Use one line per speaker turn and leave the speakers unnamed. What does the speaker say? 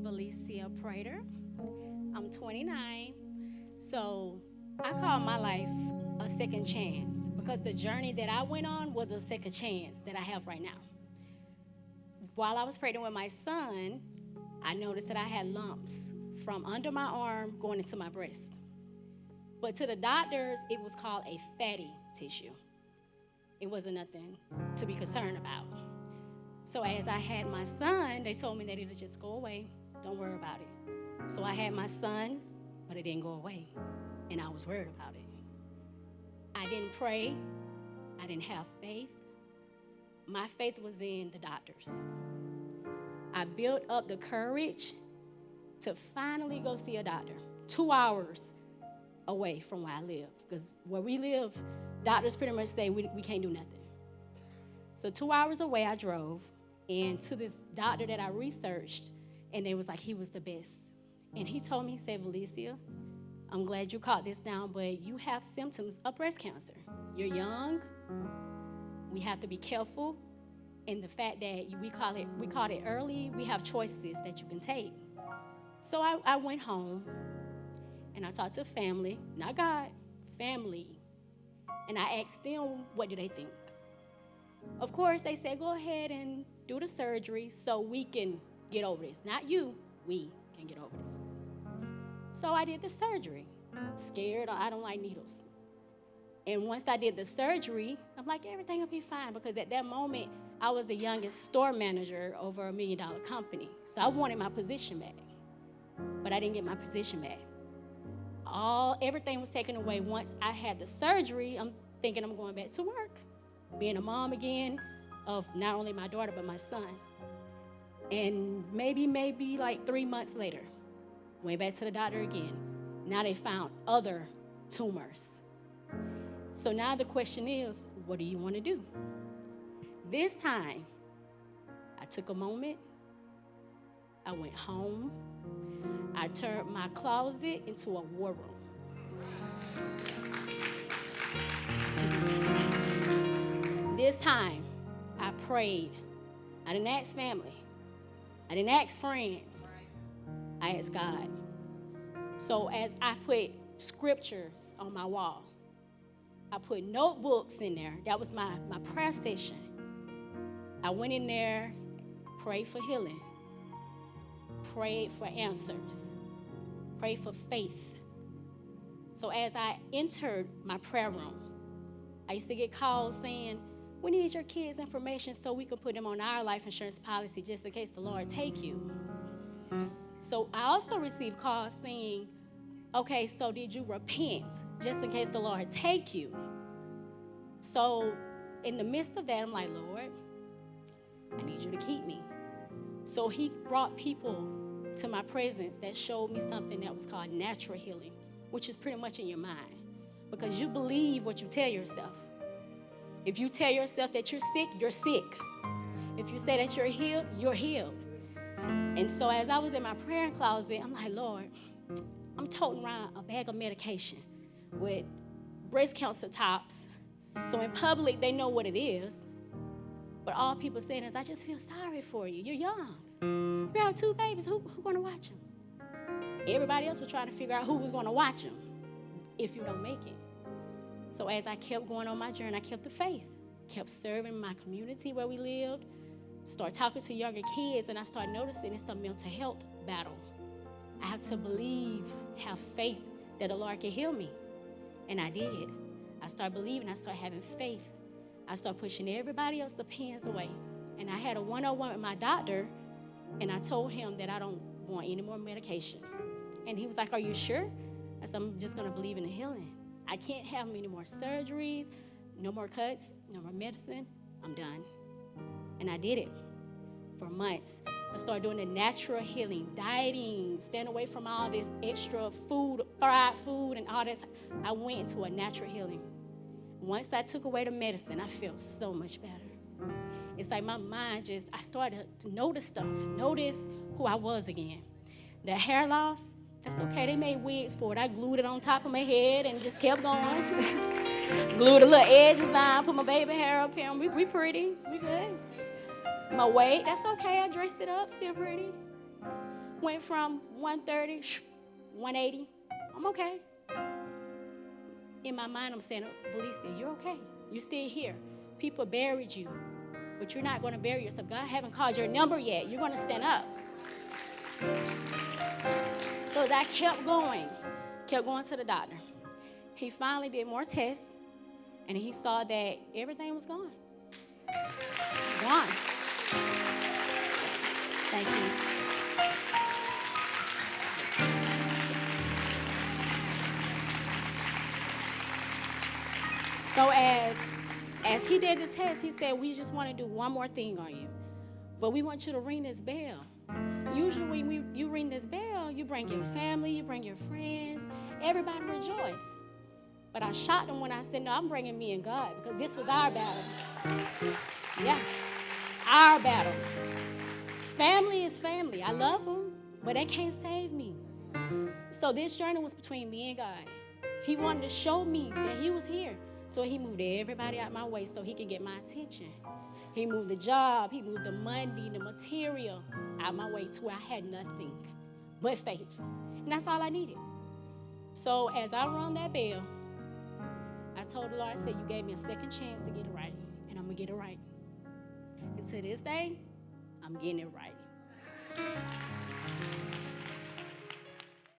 Valecia Prater. I'm 29. So I call my life a second chance because the journey that I went on was a second chance that I have right now. While I was pregnant with my son, I noticed that I had lumps from under my arm going into my breast. But to the doctors, it was called a fatty tissue. It wasn't nothing to be concerned about. So as I had my son, they told me that it'll just go away. Don't worry about it. So I had my son, but it didn't go away. And I was worried about it. I didn't pray. I didn't have faith. My faith was in the doctors. I built up the courage to finally go see a doctor 2 hours away from where I live. Because where we live, doctors pretty much say we can't do nothing. So 2 hours away I drove and to this doctor that I researched, and they was like he was the best. And he told me, he said, Valecia, I'm glad you caught this down, but you have symptoms of breast cancer. You're young. We have to be careful. And the fact that we caught it early, we have choices that you can take. So I went home and I talked to family, not God, family. And I asked them, what do they think? Of course, they said, go ahead and do the surgery so we can get over this. Not you, we can get over this. So I did the surgery. Scared, I don't like needles. And once I did the surgery, I'm like, everything will be fine. Because at that moment, I was the youngest store manager over $1 million company. So I wanted my position back. But I didn't get my position back. Everything was taken away. Once I had the surgery, I'm thinking I'm going back to work. Being a mom again of not only my daughter, but my son. And maybe like 3 months later, went back to the doctor again. Now they found other tumors. So now the question is, what do you want to do? This time, I took a moment. I went home. I turned my closet into a war room. This time, I prayed. I didn't ask family. I didn't ask friends. I asked God. So as I put scriptures on my wall, I put notebooks in there. That was my prayer station. I went in there, prayed for healing, prayed for answers, prayed for faith. So as I entered my prayer room, I used to get calls saying, we need your kids' information so we can put them on our life insurance policy just in case the Lord take you. So I also received calls saying, okay, so did you repent just in case the Lord take you? So in the midst of that, I'm like, Lord, I need you to keep me. So he brought people to my presence that showed me something that was called natural healing, which is pretty much in your mind because you believe what you tell yourself. If you tell yourself that you're sick, you're sick. If you say that you're healed, you're healed. And so as I was in my prayer closet, I'm like, Lord, I'm toting around a bag of medication with breast cancer tops. So in public, they know what it is. But all people saying is, I just feel sorry for you. You're young. You have 2 babies. Who's going to watch them? Everybody else was trying to figure out who was going to watch them if you don't make it. So as I kept going on my journey, I kept the faith, kept serving my community where we lived, started talking to younger kids, and I started noticing it's a mental health battle. I have to believe, have faith that the Lord can heal me. And I did. I started believing. I started having faith. I started pushing everybody else's opinions away. And I had a one-on-one with my doctor, and I told him that I don't want any more medication. And he was like, are you sure? I said, I'm just going to believe in the healing. I can't have any more surgeries, no more cuts, no more medicine. I'm done. And I did it for months. I started doing the natural healing, dieting, staying away from all this extra food, fried food and all this. I went into a natural healing. Once I took away the medicine, I felt so much better. It's like my mind I started to notice stuff, notice who I was again. The hair loss, that's okay. They made wigs for it. I glued it on top of my head and just kept going. Glued the little edges on, put my baby hair up here. We pretty. We good. My weight, that's okay. I dressed it up, still pretty. Went from 130, 180. I'm okay. In my mind, I'm saying, Valecia, you're okay. You're still here. People buried you, but you're not going to bury yourself. God haven't called your number yet. You're going to stand up. So as I kept going to the doctor, he finally did more tests, and he saw that everything was gone. Gone. Thank you. So as he did the test, he said, we just want to do one more thing on you. But we want you to ring this bell. Usually when you ring this bell, you bring your family, you bring your friends, everybody rejoice. But I shocked him when I said, no, I'm bringing me and God, because this was our battle. Yeah, our battle. Family is family. I love them, but they can't save me. So this journey was between me and God. He wanted to show me that he was here. So he moved everybody out my way so he could get my attention. He moved the job, he moved the money, the material out my way to where I had nothing but faith. And that's all I needed. So as I rung that bell, I told the Lord, I said, you gave me a second chance to get it right, and I'm going to get it right. And to this day, I'm getting it right.